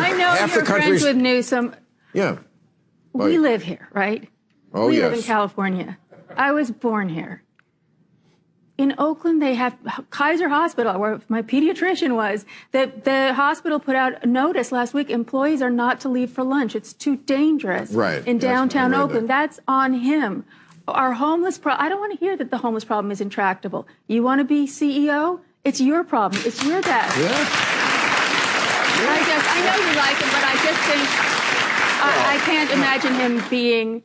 I know half you're the country's friends with Newsom. Yeah. We live here, right? Oh, we yes. live in California. I was born here. In Oakland, they have Kaiser Hospital, where my pediatrician was. The hospital put out a notice last week. Employees are not to leave for lunch. It's too dangerous. Right. In downtown I read Oakland. that. That's on him. Our homeless problem. I don't want to hear that the homeless problem is intractable. You want to be CEO? It's your problem. It's your desk. Yeah. I know you like him, but I just think I can't imagine him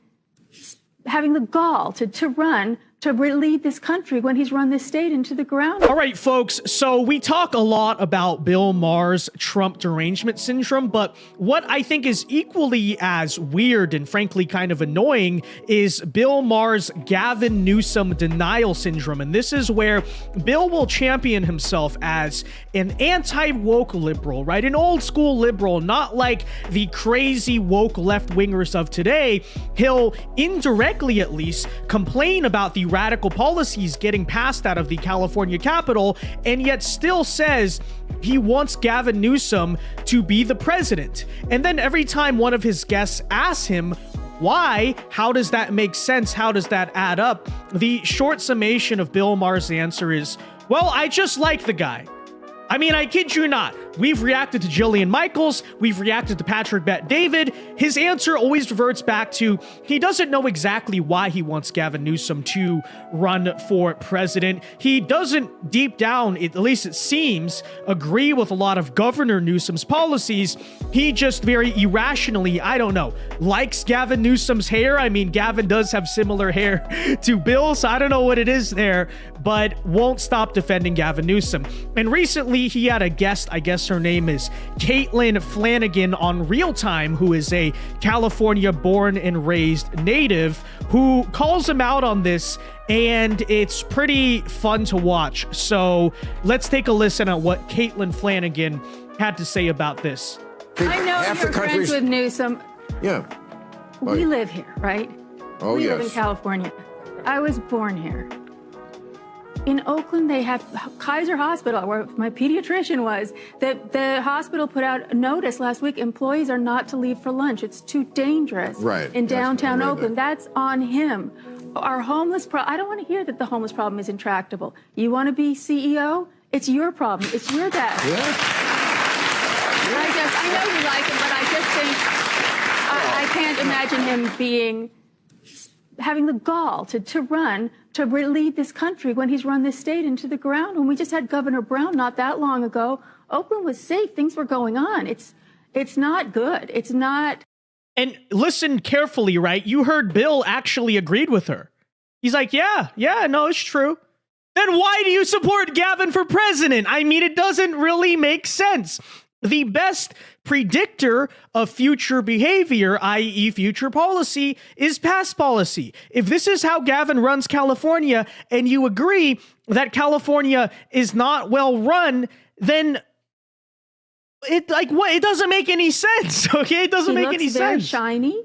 having the gall to run to lead this country when he's run this state into the ground. All right, folks. So we talk a lot about Bill Maher's Trump derangement syndrome, but what I think is equally as weird and frankly kind of annoying is Bill Maher's Gavin Newsom denial syndrome. And this is where Bill will champion himself as an anti-woke liberal, right? An old school liberal, not like the crazy woke left-wingers of today. He'll indirectly, at least, complain about the radical policies getting passed out of the California Capitol, and yet still says he wants Gavin Newsom to be the president. And then every time one of his guests asks him, why? How does that make sense? How does that add up? The short summation of Bill Maher's answer is, well, I just like the guy. I mean, I kid you not. We've reacted to Jillian Michaels. We've reacted to Patrick Bet-David. His answer always reverts back to he doesn't know exactly why he wants Gavin Newsom to run for president. He doesn't deep down, at least it seems, agree with a lot of Governor Newsom's policies. He just very irrationally, I don't know, likes Gavin Newsom's hair. I mean, Gavin does have similar hair to Bill, so I don't know what it is there, but won't stop defending Gavin Newsom. And recently, he had a guest, I guess her name is Caitlin Flanagan, on Real Time, who is a California born and raised native, who calls him out on this, and it's pretty fun to watch. So let's take a listen at what Caitlin Flanagan had to say about this. I know half you're the friends country's with Newsom. Yeah. We live here, right? Oh, we yes. live in California. I was born here. In Oakland, they have Kaiser Hospital, where my pediatrician was. The hospital put out a notice last week. Employees are not to leave for lunch. It's too dangerous. Right. In downtown I read Oakland. that. That's on him. Our homeless problem. I don't want to hear that the homeless problem is intractable. You want to be CEO? It's your problem. It's your desk. Yeah. I know you like him, but I just think I can't imagine him having the gall to run to lead this country when he's run this state into the ground. When we just had Governor Brown not that long ago, Oakland was safe. Things were going on. It's not good. It's not. And listen carefully, right? You heard Bill actually agreed with her. He's like, yeah, no, it's true. Then why do you support Gavin for president? I mean, it doesn't really make sense. The best predictor of future behavior, i.e. future policy, is past policy. If this is how Gavin runs California and you agree that California is not well run, then it doesn't make any sense. Okay, it doesn't make any sense. He looks very shiny,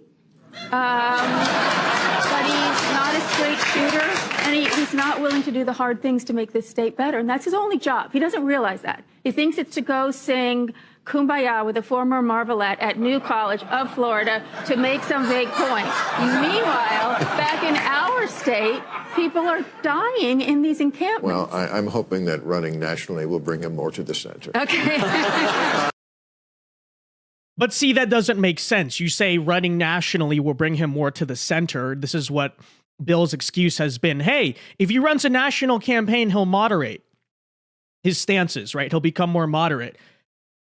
but he's not a straight shooter, and he's not willing to do the hard things to make this state better. And that's his only job. He doesn't realize that. He thinks it's to go sing Kumbaya with a former Marvelette at New College of Florida to make some big point. Meanwhile, back in our state, people are dying in these encampments. Well, I'm hoping that running nationally will bring him more to the center. Okay. But see, that doesn't make sense. You say running nationally will bring him more to the center. This is what Bill's excuse has been. Hey, if he runs a national campaign, he'll moderate his stances, right? He'll become more moderate.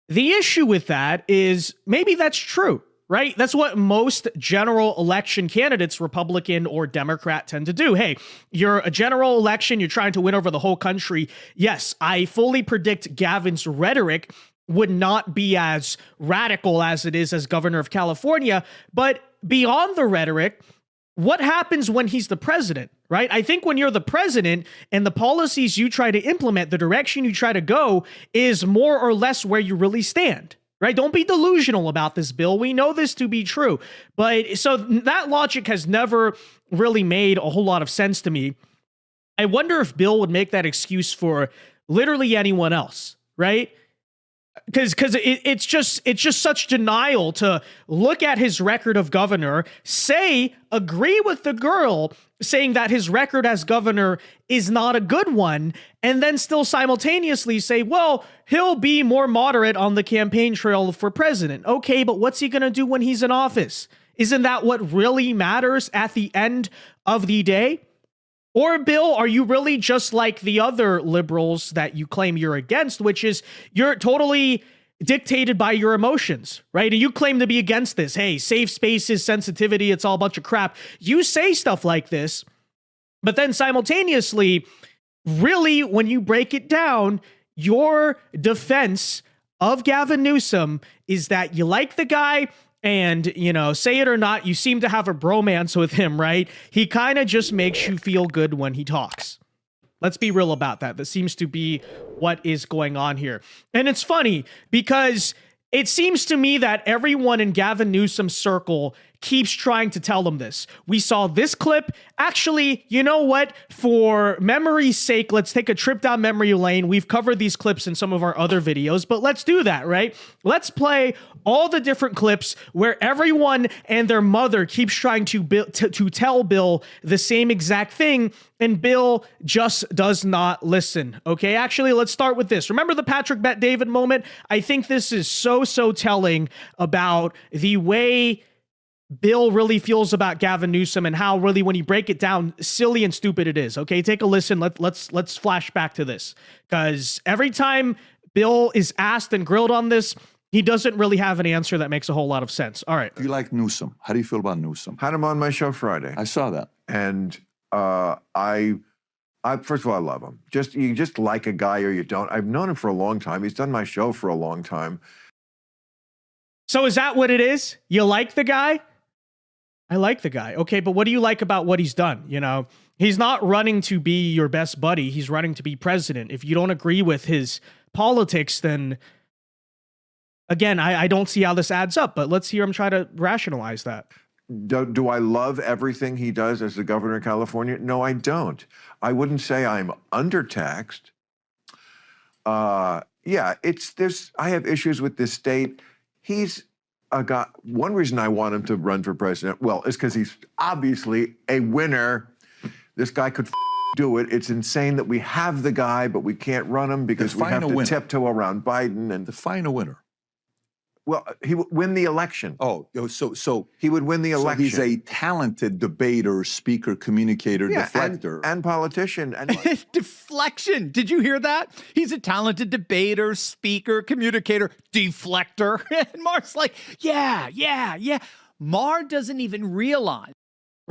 The issue with that is maybe that's true, right? That's what most general election candidates, Republican or Democrat, tend to do. Hey, you're a general election, you're trying to win over the whole country. Yes, I fully predict Gavin's rhetoric would not be as radical as it is as governor of California, but beyond the rhetoric, what happens when he's the president, right? I think when you're the president and the policies you try to implement, the direction you try to go is more or less where you really stand, right? Don't be delusional about this, Bill. We know this to be true. But so that logic has never really made a whole lot of sense to me. I wonder if Bill would make that excuse for literally anyone else, right? because it's just such denial to look at his record of governor, agree with the girl saying that his record as governor is not a good one, and then still simultaneously say, well, he'll be more moderate on the campaign trail for president. Okay, but what's he going to do when he's in office? Isn't that what really matters at the end of the day? Or, Bill, are you really just like the other liberals that you claim you're against, which is you're totally dictated by your emotions, right? And you claim to be against this. Hey, safe spaces, sensitivity, it's all a bunch of crap. You say stuff like this, but then simultaneously, really, when you break it down, your defense of Gavin Newsom is that you like the guy, and, you know, say it or not, you seem to have a bromance with him, right? He kind of just makes you feel good when he talks. Let's be real about that. That seems to be what is going on here. And it's funny because it seems to me that everyone in Gavin Newsom's circle keeps trying to tell him this. We saw this clip. Actually, you know what? For memory's sake, let's take a trip down memory lane. We've covered these clips in some of our other videos, but let's do that, right? Let's play all the different clips where everyone and their mother keeps trying to tell Bill the same exact thing, and Bill just does not listen. Okay, actually, let's start with this. Remember the Patrick Bet David moment? I think this is so telling about the way Bill really feels about Gavin Newsom and how really, when you break it down, silly and stupid it is. Okay, take a listen. Let's flash back to this, because every time Bill is asked and grilled on this, he doesn't really have an answer that makes a whole lot of sense. All right. Do you like Newsom? How do you feel about Newsom? Had him on my show Friday. I saw that. And I first of all, I love him. You just like a guy or you don't. I've known him for a long time. He's done my show for a long time. So is that what it is? You like the guy? I like the guy. Okay, but what do you like about what he's done? You know, he's not running to be your best buddy. He's running to be president. If you don't agree with his politics, then again, I don't see how this adds up, but let's hear him try to rationalize that. Do I love everything he does as the governor of California? No, I don't. I wouldn't say I'm undertaxed. Yeah, I have issues with this state. He's a guy. One reason I want him to run for president, well, is because he's obviously a winner. This guy could do it. It's insane that we have the guy, but we can't run him because we have to tiptoe around Biden. And define a winner. Well, he would win the election. Oh, so he would win the election. He's a talented debater, speaker, communicator, deflector. And politician. And deflection. Did you hear that? He's a talented debater, speaker, communicator, deflector. And Maher's like, yeah. Maher doesn't even realize.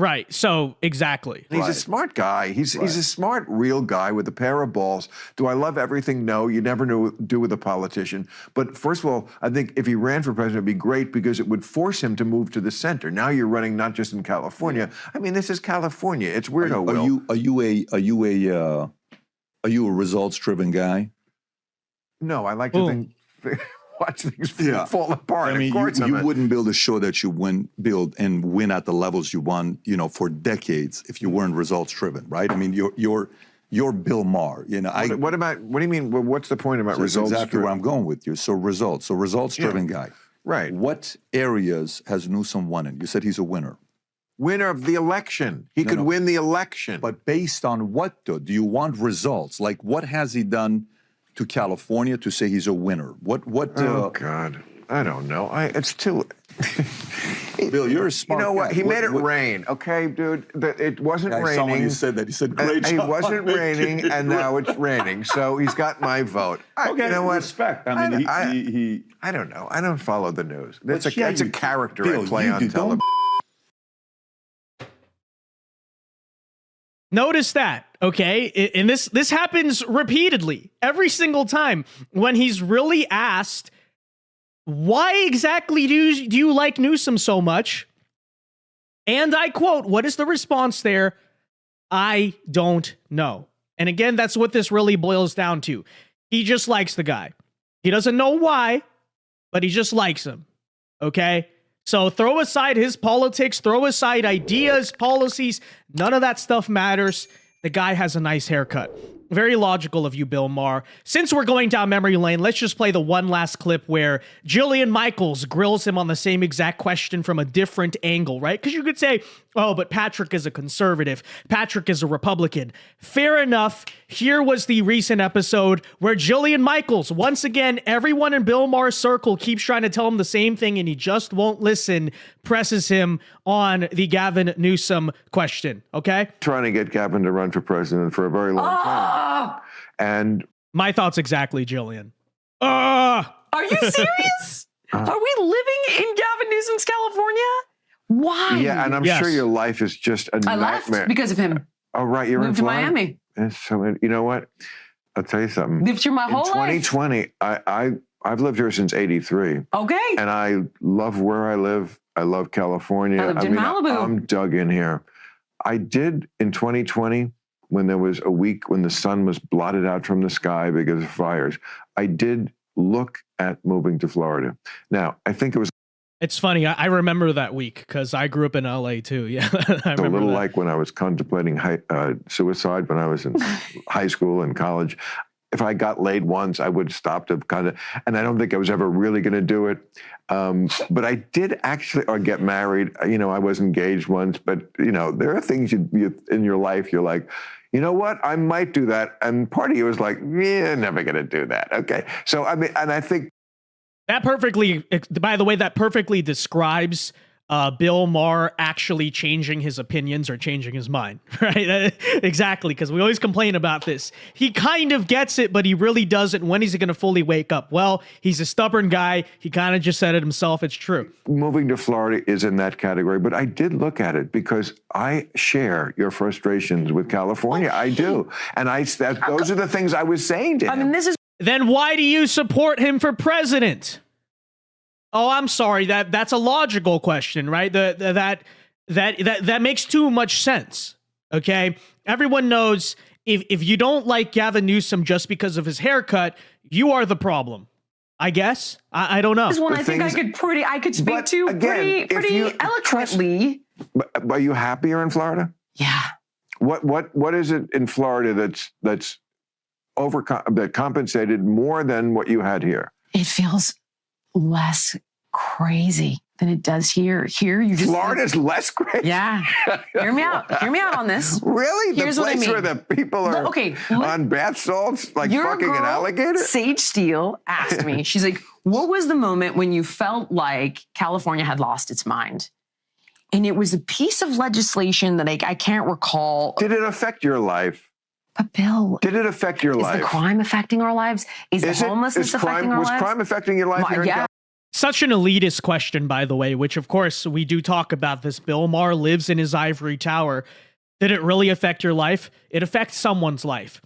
Right. So exactly. He's a smart guy. He's a smart, real guy with a pair of balls. Do I love everything? No, you never do with a politician. But first of all, I think if he ran for president, it'd be great because it would force him to move to the center. Now you're running not just in California. I mean, this is California. It's weirdo. Are you a results-driven guy? No, I like to watch things fall apart. I mean, of course you wouldn't build a show that you build and win at the levels you won, for decades if you weren't results-driven, right? I mean, you're Bill Maher. You know, what do you mean? What's the point about results? That's exactly where I'm going with you. So results-driven guy. Right. What areas has Newsom won in? You said he's a winner. Winner of the election. He could win the election. But based on what, though? Do you want results? Like, what has he done to California to say he's a winner? What? Oh God, I don't know. It's too. Bill, you're a smart. You know what? Guy. He made it rain. Okay, dude. It wasn't raining. I saw when you said that. He said, "Great job." It wasn't raining, and now it's raining. So he's got my vote. Okay, you know what? Respect. I mean, he. I don't know. I don't follow the news. That's a character Bill, I play on television. Notice that, okay? And this happens repeatedly, every single time when he's really asked, why exactly do you like Newsom so much? And I quote, what is the response there? I don't know. And again, that's what this really boils down to. He just likes the guy. He doesn't know why, but he just likes him, okay? So throw aside his politics, throw aside ideas, policies. None of that stuff matters. The guy has a nice haircut. Very logical of you, Bill Maher. Since we're going down memory lane, let's just play the one last clip where Jillian Michaels grills him on the same exact question from a different angle, right? Because you could say, oh, but Patrick is a conservative. Patrick is a Republican. Fair enough. Here was the recent episode where Jillian Michaels, once again, everyone in Bill Maher's circle keeps trying to tell him the same thing and he just won't listen, presses him on the Gavin Newsom question, okay? Trying to get Gavin to run for president for a very long time. And my thoughts exactly, Jillian. Are you serious? Are we living in Gavin Newsom's California? Why? yeah, and I'm sure your life is just a I nightmare. left because of him. Oh, right, you're Moved in to Florida? Miami. And so, you know what? I'll tell you something. Lived here my In whole life. 2020, I've lived here since '83, Okay. and I love where I live. I love California. I lived in Malibu. I'm dug in here. I did in 2020 when there was a week when the sun was blotted out from the sky because of fires. I did look at moving to Florida. Now, I think it was It's funny. I remember that week because I grew up in LA too. Yeah, I a remember little that. like when I was contemplating suicide when I was in high school and college. If I got laid once, I would stop to kind of, and I don't think I was ever really going to do it. But I did actually, or get married. You know, I was engaged once, but you know, there are things you in your life you're like, you know what, I might do that. And part of you was like, yeah, never going to do that. Okay. So, I mean, and I think That perfectly, by the way, that perfectly describes Bill Maher actually changing his opinions or changing his mind, right? Exactly, because we always complain about this. He kind of gets it, but he really doesn't. When is he going to fully wake up? Well, he's a stubborn guy. He kind of just said it himself. It's true. moving to Florida is in that category, but I did look at it because I share your frustrations with California. I do. And those are the things I was saying to him. I mean, this is Then why do you support him for president? Oh, I'm sorry. That's a logical question, right? That makes too much sense. Okay, everyone knows if you don't like Gavin Newsom just because of his haircut, you are the problem. I guess I don't know. this one The I think I things- could speak But to again, if pretty you eloquently. But are you happier in Florida? Yeah. What is it in Florida that's that compensated more than what you had here? It feels less crazy than it does here. Here, you just Florida's less great. Yeah. Hear me out. Hear me out on this. Really? Here's the what I place mean. where the people are Okay, on bath salts, like Your fucking an girl, alligator? Sage Steele asked me, she's like, what was the moment when you felt like California had lost its mind? And it was a piece of legislation that I can't recall. Did it affect your life? But Bill, Did it affect your is life? the crime affecting our lives? Is the homelessness affecting our was lives? crime affecting your life here in Yeah. Such an elitist question, by the way, which of course we do talk about this. Bill Maher lives in his ivory tower. Did it really affect your life? It affects someone's life.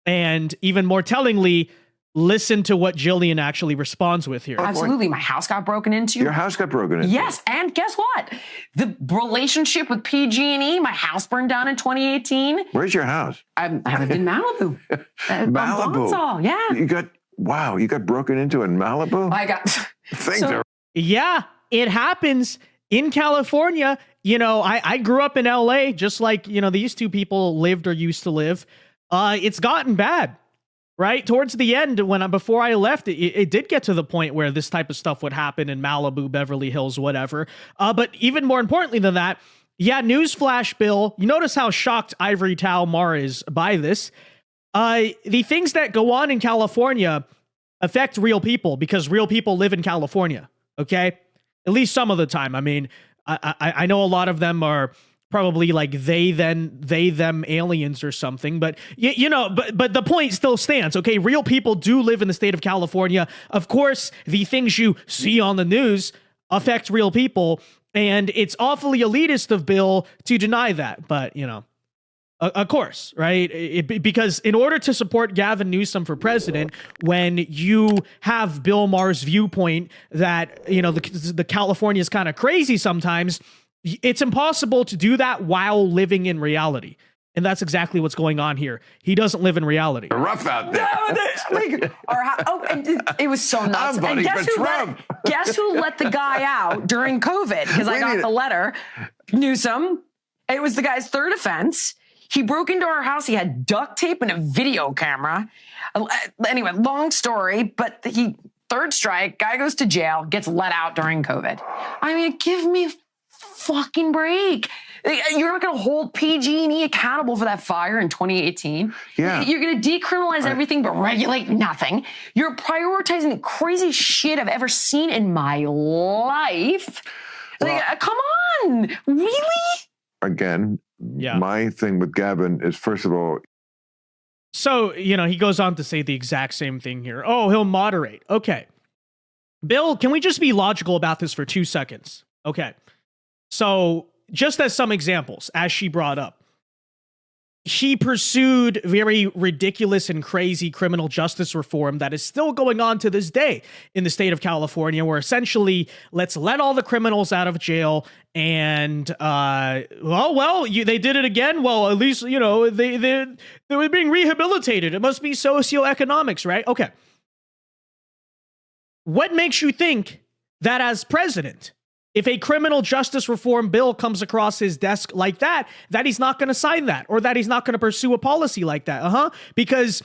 And even more tellingly, listen to what Jillian actually responds with here. Absolutely. My house got broken into. Your house got broken into. Yes, and guess what? The relationship with PG&E, my house burned down in 2018. Where's your house? I lived in Malibu. Malibu. Bonsaw, yeah. You got broken into in Malibu? I got... Things so- are Yeah, it happens in California. You know, I grew up in LA, just like, you know, these two people lived or used to live. It's gotten bad. Right towards the end, before I left, it did get to the point where this type of stuff would happen in Malibu, Beverly Hills, whatever. But even more importantly than that, yeah, newsflash, Bill. You notice how shocked Ivory Tower Maher is by this. The things that go on in California affect real people because real people live in California. Okay, at least some of the time. I mean, I know a lot of them are probably like they them aliens or something, but you know, but the point still stands. Okay, real people do live in the state of California. Of course, the things you see on the news affect real people, and it's awfully elitist of Bill to deny that. But you know, of course, right? Because in order to support Gavin Newsom for president, when you have Bill Maher's viewpoint that, you know, the California is kind of crazy sometimes, it's impossible to do that while living in reality. And that's exactly what's going on here. He doesn't live in reality. rough out there. And it was so nuts. I'm voting And for Trump. guess who let the guy out during COVID? Because I got the letter. Newsom. It was the guy's third offense. He broke into our house. He had duct tape and a video camera. Anyway, long story, but third strike, guy goes to jail, gets let out during COVID. I mean, give me a fucking break. You're not going to hold PG&E accountable for that fire in 2018. Yeah. You're going to decriminalize everything but regulate nothing. You're prioritizing the craziest shit I've ever seen in my life. Come on. Really? Again, my thing with Gavin is, first of all, so, he goes on to say the exact same thing here. Oh, he'll moderate. Okay. Bill, can we just be logical about this for 2 seconds? Okay. So, just as some examples, as she brought up, he pursued very ridiculous and crazy criminal justice reform that is still going on to this day in the state of California, where essentially, let's let all the criminals out of jail and, they did it again. Well, at least, they were being rehabilitated. It must be socioeconomics, right? Okay. What makes you think that as president, if a criminal justice reform bill comes across his desk like that he's not going to sign that, or that he's not going to pursue a policy like that? Because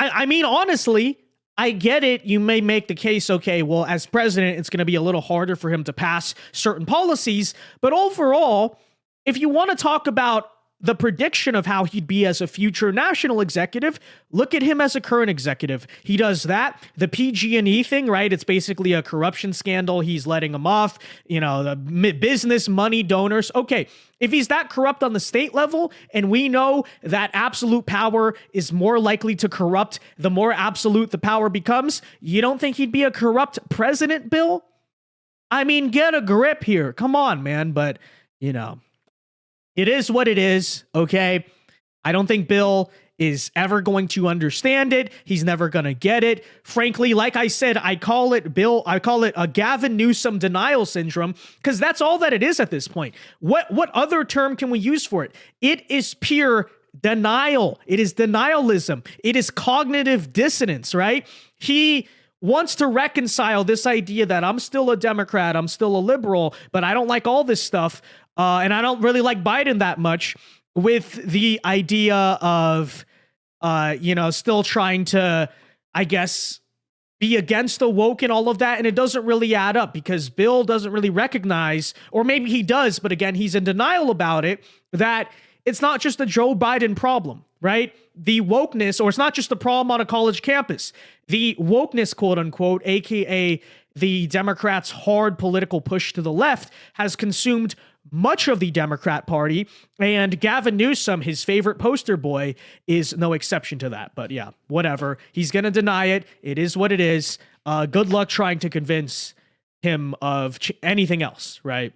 honestly, I get it. You may make the case, okay, well, as president, it's going to be a little harder for him to pass certain policies. But overall, if you want to talk about the prediction of how he'd be as a future national executive, look at him as a current executive. He does that. The PG&E thing, right? It's basically a corruption scandal. He's letting them off, the business money donors. Okay, if he's that corrupt on the state level, and we know that absolute power is more likely to corrupt the more absolute the power becomes, you don't think he'd be a corrupt president, Bill? I mean, get a grip here. Come on, man. But, it is what it is, okay? I don't think Bill is ever going to understand it. He's never going to get it. Frankly, like I said, I call it a Gavin Newsom denial syndrome, because that's all that it is at this point. What other term can we use for it? It is pure denial. It is denialism. It is cognitive dissonance, right? He wants to reconcile this idea that I'm still a Democrat, I'm still a liberal, but I don't like all this stuff. And I don't really like Biden that much, with the idea of, still trying to, I guess, be against the woke and all of that. And it doesn't really add up, because Bill doesn't really recognize, or maybe he does, but again, he's in denial about it, that it's not just a Joe Biden problem, right? The wokeness, or it's not just a problem on a college campus. The wokeness, quote unquote, aka the Democrats' hard political push to the left, has consumed much of the Democrat Party, and Gavin Newsom, his favorite poster boy, is no exception to that. But yeah, whatever. He's going to deny it. It is what it is. Good luck trying to convince him of anything else, right?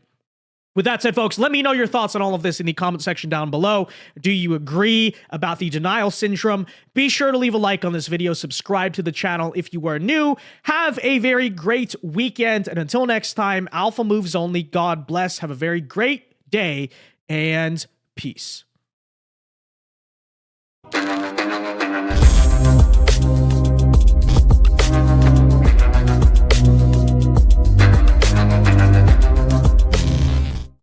With that said, folks, let me know your thoughts on all of this in the comment section down below. Do you agree about the denial syndrome? Be sure to leave a like on this video, subscribe to the channel if you are new. Have a very great weekend, and until next time, Alpha Moves Only. God bless. Have a very great day, and peace.